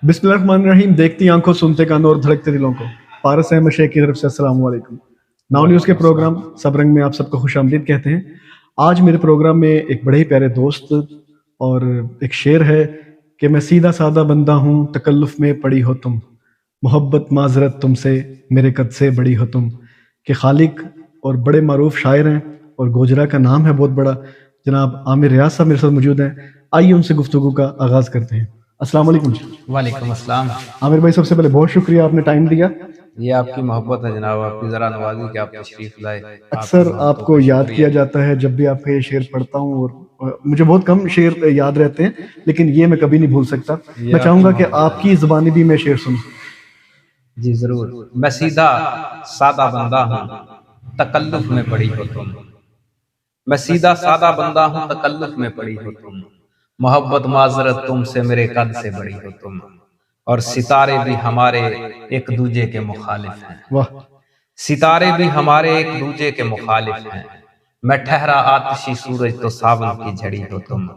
बिस्मिल्लाहिर्रहमानिर्रहीम। देखती आंखों, सुनते कानों और धड़कते दिलों को। पारस अहमद शेख की तरफ से अस्सलाम वालेकुम। नाउ न्यूज़ के प्रोग्राम सब रंग में आप सबको खुशामदीद कहते हैं। आज मेरे प्रोग्राम में एक बड़े ही प्यारे दोस्त और एक शेर है कि मैं सीधा सादा बंदा हूँ, तकल्लुफ़ में पड़ी हो तुम, मोहब्बत माजरत तुमसे, मेरे कद से बड़ी हो तुम। के खालिक और बड़े मारूफ शायर हैं और गोजरा का नाम है बहुत बड़ा। जनाब आमिर रियाज साहब मेरे साथ मौजूद हैं। आइए उनसे गुफ्तगू का आगाज़ करते हैं। अस्सलाम वालेकुम जी। वालेकुम अस्सलाम। आमिर भाई, सबसे पहले बहुत शुक्रिया, आपने टाइम दिया। ये आपकी मोहब्बत है जनाब, आपकी जरा नवाजी कि आप तशरीफ लाए। अक्सर आपको याद किया जाता है जब भी आपका ये शेर पढ़ता हूँ, और मुझे बहुत कम शेर याद रहते हैं, लेकिन ये मैं कभी नहीं भूल सकता। मैं चाहूंगा कि आपकी ज़बानी भी मैं शेर सुनूं। जी जरूर। मैं सीधा सादा बंदा हूँ, तकल्लुफ में पड़ी हो तुम। मैं सीधा सादा बंदा हूँ, तकल्लुफ में पड़ी हो तुम। मोहब्बत माजरत तुमसे, मेरे कद से बड़ी हो तुम। और सितारे भी हमारे एक दूजे के मुखालिफ हैं। वाह। सितारे भी हमारे एक दूजे के मुखालिफ हैं। मैं ठहरा आतिशी सूरज तो सावन की झड़ी हो तुम।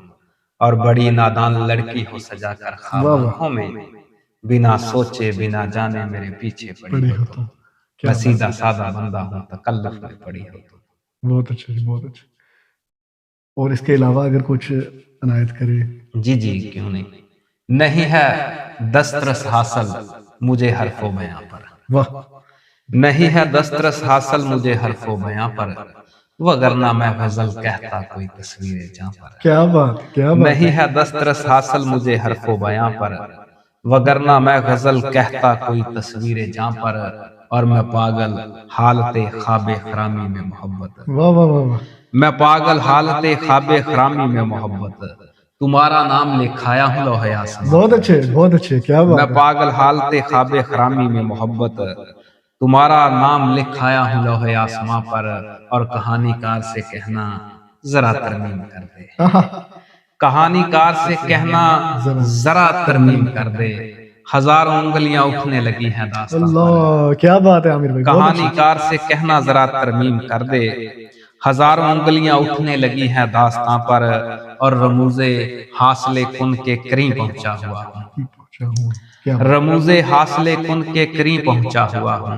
और बड़ी नादान लड़की हो सजा कर ख्वाब वाह वाह। आंखों में, बिना सोचे बिना जाने मेरे पीछे पड़ी पड़ी हो हो तुम। तुम। क्या मैं बात सीधा है। सादा बंदा हूँ, तकल्लुफ में पड़ी हो तुम। बहुत अच्छा जी, बहुत अच्छा। और इसके अलावा अगर कुछ अनायत करे। जी जी, क्यों नहीं। नहीं है दस्तरस हासिल मुझे हरफो बयां पर। वाह। नहीं है दस्तरस हासिल मुझे हरफो बयां पर, वगरना मैं गजल कहता कोई तस्वीरें जहां पर। क्या बात, क्या बात नहीं है दस्तरस हासिल मुझे हरफो बयां पर, वगरना मैं गजल कहता कोई तस्वीरें जहां पर। और मैं पागल हालते ख्वाबे खरामी में मोहब्बत। वाह वाह वाह वाह। मैं पागल हालते ख्वाबे खरामी में मोहब्बत, तुम्हारा नाम लिखाया हूं लोहे आसमां बहुत पर। अच्छे, बहुत अच्छे, क्या मैं बात है। पागल हालते ख्वाबे खरामी में मोहब्बत, तुम्हारा नाम लिखाया हूं लोहे आसमां पर। और कहानीकार से कहना जरा तरमीम कर दे। आहा। कहानीकार से कहना जरा जरा तरमीम कर दे। हजारों उंगलियां उठने लगी हैं दास्तां पर। अल्लाह, क्या बात है आमिर भाई, बहुत अच्छी। कहानीकार से कहना जरा तरमीम कर दे। हजारों उंगलियां उठने लगी हैं दास्तां पर। और रमूजे हासले कुन के करीब पहुंचा हुआ हूँ। पहुंचा हूँ। क्या बात। रमूजे हासले कुन के करीब पहुंचा हुआ हूँ।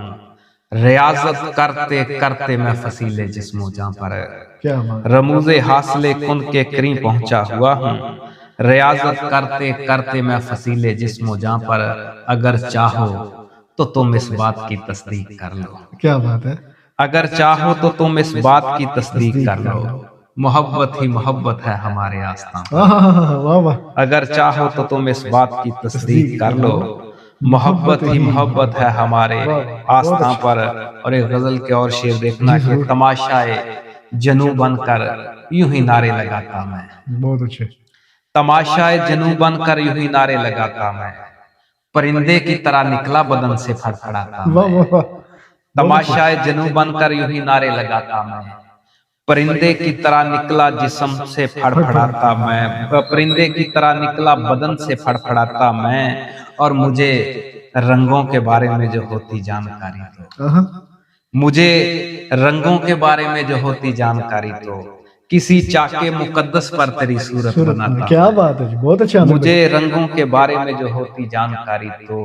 रियाजत करते करते मैं फसीले जिस्मो जहां पर। क्या बात। रमूजे हासले कुन के करीब पहुंचा हुआ हूँ। रियाजत करते करते मैं फसीले जिस्मो जहां पर। अगर चाहो तो तुम इस बात की तस्दीक कर लो। क्या बात है। अगर चाहो तो तुम इस बात की तस्दीक कर लो। मोहब्बत ही मोहब्बत है हमारे आस्था पर। वाह वाह। अगर चाहो तो तुम इस बात की तस्दीक कर लो। मोहब्बत ही मोहब्बत है हमारे आस्था पर। और एक गजल के और शेर देखना कि तमाशाए जनू बनकर यूं ही नारे लगाता मैं। बहुत अच्छे। तमाशाए जनू बनकर यूं ही नारे लगाता मैं। परिंदे की तरह निकला बदन से फड़फड़ाता वाह मैं। वाह वाह। तमाशाए जनू बनकर यूं ही नारे लगाता मैं। परिंदे की तरह निकला जिस्म से फड़फड़ाता मैं। परिंदे की तरह निकला बदन से फड़फड़ाता मैं। और मुझे रंगों के बारे में जो होती जानकारी तो, मुझे रंगों के बारे में जो होती जानकारी तो, किसी चाके मुकद्दस पर तेरी सूरत बनाता। क्या बात है जी, बहुत अच्छा। मुझे रंगों के बारे में जो होती जानकारी तो,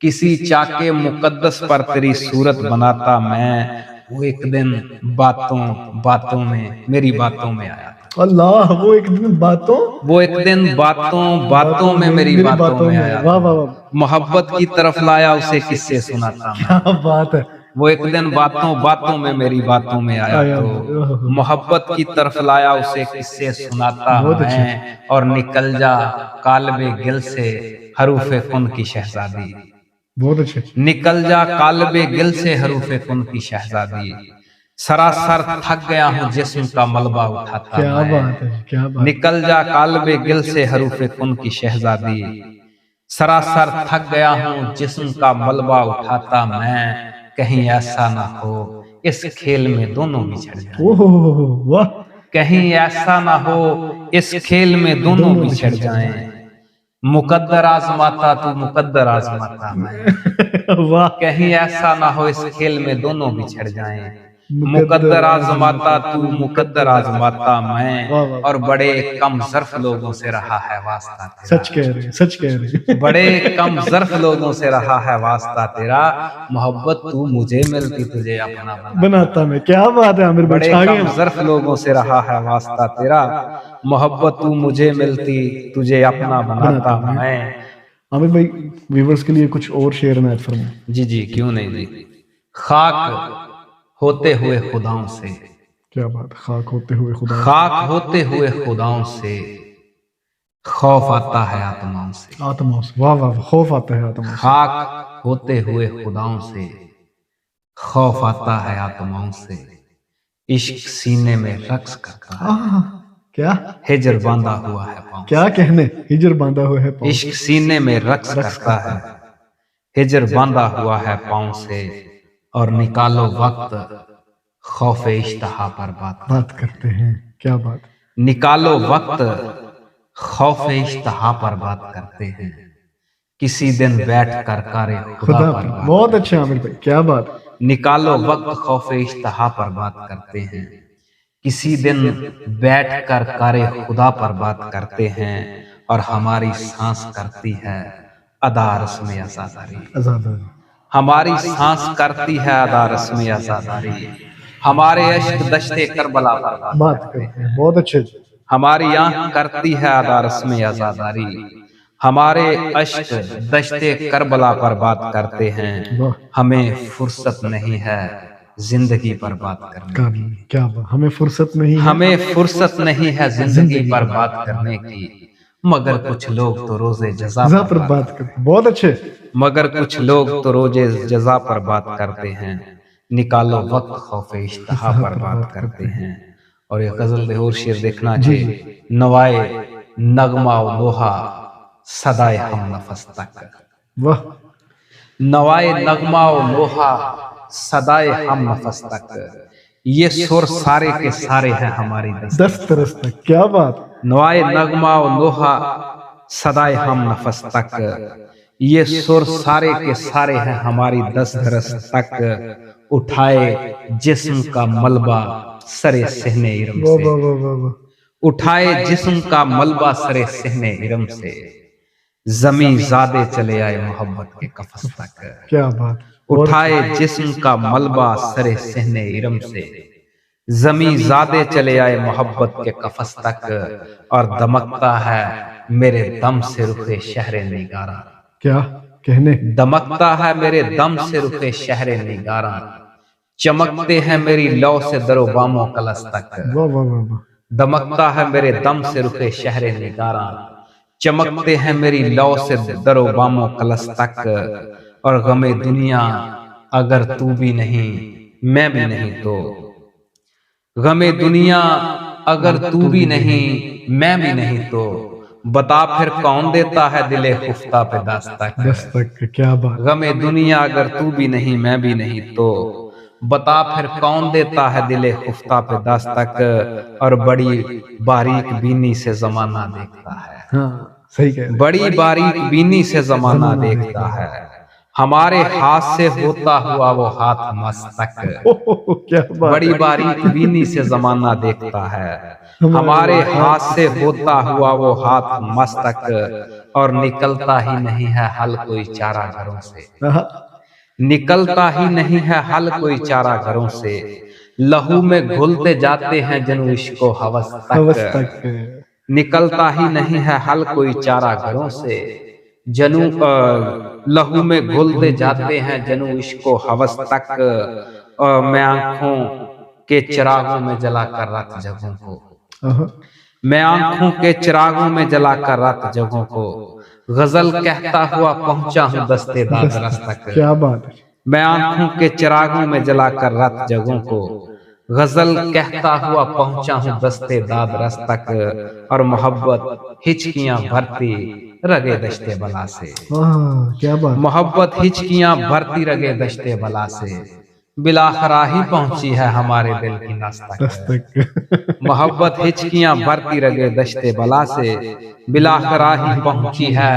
किसी चाके मुकद्दस पर तेरी सूरत बनाता मैं। वो एक दिन बातों बातों में मेरी बातों में आया। अल्लाह, वो एक दिन बातों, वो एक दिन बातों बातों में मेरी बातों में आया। वाह वाह वाह। मोहब्बत की तरफ लाया उसे किससे सुनाता मैं। क्या बात है। वो एक दिन बातों बातों में मेरी बातों में आया तो, मोहब्बत की तरफ लाया उसे किससे सुनाता मैं। और निकल जा काल्बे गिल से हरूफे कुन की शहजादी। बहुत अच्छे। निकल जा काल्बे गिल से हरूफे कुन की शहजादी। सरासर थक गया हूँ जिस्म का मलबा उठाता क्या मैं। बात है, क्या बात। निकल जा काल्बे गिल से हरूफे कुन की शहजादी। सरासर थक गया हूँ जिस्म का मलबा उठाता मैं। कहीं ऐसा ना हो इस खेल में दोनों बिछड़ जाएं। ओह वाह। कहीं ऐसा ना हो इस खेल में दोनों बिछड़ जाएं। मुकद्दर आजमाता तू मुकद्दर आजमाता मैं। वाह। कहीं ऐसा ना हो इस खेल में दोनों बिछड़ जाएं। मुकद्दर आजमाता तू, मुकद्दर आजमाता वाह, मैं, वाह। और बड़े कम ज़र्फ लोगों से रहा है वास्ता तेरा। सच कह रहे हैं, सच कह रहे हैं। बड़े कम ज़र्फ लोगों से रहा है वास्ता तेरा, मोहब्बत तू मुझे मिलती तुझे अपना बनाता मैं, क्या बात है आमिर भाई, बड़े छा कम गए। ज़र्फ लोगों से रहा है वास्ता तेरा, मोहब्बत तू मुझे मिलती तुझे अपना बनाता मैं। आमिर भाई, व्यूवर्स के लिए कुछ और शेर नायत फरमाएं। जी जी, क्यों नहीं जी। खाक होते हुए खुदाओं से, क्या बात, खाक होते हुए खुदा। खाक होते हुए खुदाओं से, खौफ आता है आत्माओं से। आत्माओं से, वाह वाह, खौफ आता है आत्माओं से। खाक होते हुए खुदाओं से, खौफ आता है आत्माओं से, इश्क सीने में रक्स करता है, आह, क्या हिजर बांधा हुआ है पाँव क्या कहने, हिजर बांधा हुआ है से। पाँव इश्क सीने में रक्स करता है, हिजर बांधा हुआ है पाँव से, और निकालो वक्त खौफ इश्तहा पर बात करते हैं। क्या बात, निकालो वक्त खौफ इश्तहा पर बात करते हैं, किसी दिन बैठ कर कारे खुदा खुदा पर पर। बात। बहुत अच्छे आमिर भाई, क्या बात। निकालो वक्त खौफ इश्तहा पर बात करते हैं, किसी दिन बैठ कर कारे खुदा पर बात करते हैं, और हमारी सांस करती है अदा रस्म आज़ादारी। आजादारी। हमारी सांस करती है अदा रस्म आज़ादारी, हमारे अश्क दश्ते करबला पर बात बात करते करते हैं, बहुत अच्छे। हमारी आंख करती है अदा रस्म आज़ादारी, हमारे अश्क दश्ते करबला पर बात करते हैं, वाह, हमें फुर्सत नहीं है जिंदगी पर बात करने की। क्या बात, हमें फुर्सत नहीं है। हमें फुर्सत नहीं है जिंदगी पर बात करने की, मगर कुछ लोग तो रोजे जजा जजा पर पर बात करते हैं, बहुत अच्छे। मगर कुछ लोग तो रोजे जजा पर बात करते हैं, निकालो वक्त खौफ इश्तहा पर बात करते हैं। और ये गजल और शेर देखना चाहिए। नवाए नगमा लोहा सदाए हम नफस तक, वाह, नवाए नगमा लोहा सदाए हम नफस तक, ये सुर सारे के सारे हैं हमारी दस तरस तक। क्या बात, नवाए नगमा लोहा सदाए हम नफस तक, ये सुर सारे के सारे हैं हमारी दस दरस तक, उठाए जिस्म का मलबा सरे सहने इरम वाह से, वाह वाह वाह वाह। उठाए जिस्म का मलबा सरे सहने इरम से, जमी ज़ादे चले आए मोहब्बत के कफस तक। क्या बात, उठाए जिस्म का मलबा सरे सहने इरम से, जमी ज़ादे चले आए मोहब्बत के कफस तक, और दमकता है मेरे दम से रुखे शहरे निगारा। क्या कहने, दमकता है मेरे दम से रुखे शहरे निगारा, चमकते हैं मेरी लौ से दरो बामो कलस तक। वाह वाह वाह वाह। दमकता है मेरे दम से रुखे शहरे निगारा, चमकते हैं मेरी लौ से दरो बामो कलस तक, और गमे दुनिया अगर तू भी नहीं मैं भी नहीं तो, गमे दुनिया अगर तू भी नहीं मैं भी नहीं तो, बता फिर कौन देता है दिले खुफ्ता पे दस्तक। दस्तक, क्या बात, गमे दुनिया अगर तू भी नहीं मैं भी नहीं तो, बता फिर कौन देता है दिले खुफ्ता पे दस्तक, और बड़ी बारीक बीनी से जमाना देखता है। हाँ सही कह रहे। बड़ी बारीक बीनी से जमाना देखता है, हमारे हाथ से होता हुआ वो हाथ मस्तक। क्या बात, बड़ी बारीक बीनी से जमाना देखता है, हमारे हाथ से होता हुआ वो हाथ मस्तक, और निकलता ही नहीं है हल कोई चारा घरों से, निकलता ही नहीं है हल कोई चारा घरों से, लहू में घुलते जाते हैं जनू इश्को हवस तक। निकलता ही नहीं है हल कोई चारा घरों से, जनू लहू में घुलते जाते हैं जनू इश्को हवस तक, और मैं आंखों के चिरागों में जलाकर रात जगहों को, मैं आंखों के चिरागों में जलाकर रात जगहों को, गजल कहता हुआ पहुंचा हूँ दस्ते दादरस तक। क्या बात, मैं आंखों के चिरागों में जलाकर रात जगहों को, गजल कहता हुआ पहुंचा हूँ दस्ते दादरस तक, और मोहब्बत हिचकियां भरती रगे दश्ते बला से। क्या बात, मोहब्बत हिचकियां भरती रगे दश्ते बला से, बिलाखरा ही पहुंची है हमारे दिल की नस तक। मोहब्बत हिचकियां भरती रगे दश्ते बला से, बिलाखरा ही पहुंची है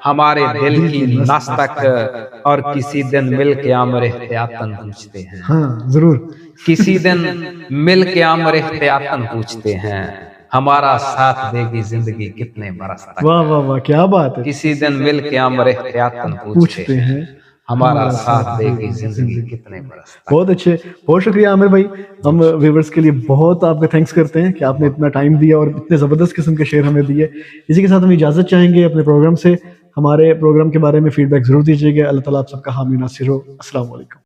हमारे दिल की नस तक, और किसी दिन मिल के आमर एहतियातन पूछते हैं। हाँ जरूर, किसी दिन मिल के आमर एहतियातन पूछते हैं, हमारा साथ देगी जिंदगी कितने बरस तक। वाह वाह वाह, क्या बात है। किसी दिन मिल के आमर एहतियातन पूछते हैं हमारा साथ देगी जिंदगी कितने बरस तक। बहुत अच्छे, बहुत शुक्रिया आमिर भाई। हम व्यूवर्स के लिए बहुत आपका थैंक्स करते हैं कि आपने इतना टाइम दिया और इतने ज़बरदस्त किस्म के शेर हमें दिए। इसी के साथ हम इजाज़त चाहेंगे अपने प्रोग्राम से। हमारे प्रोग्राम के बारे में फीडबैक ज़रूर दीजिएगा। अल्लाह ताला आप सबका हामी नासिर हो। अस्सलाम वालेकुम।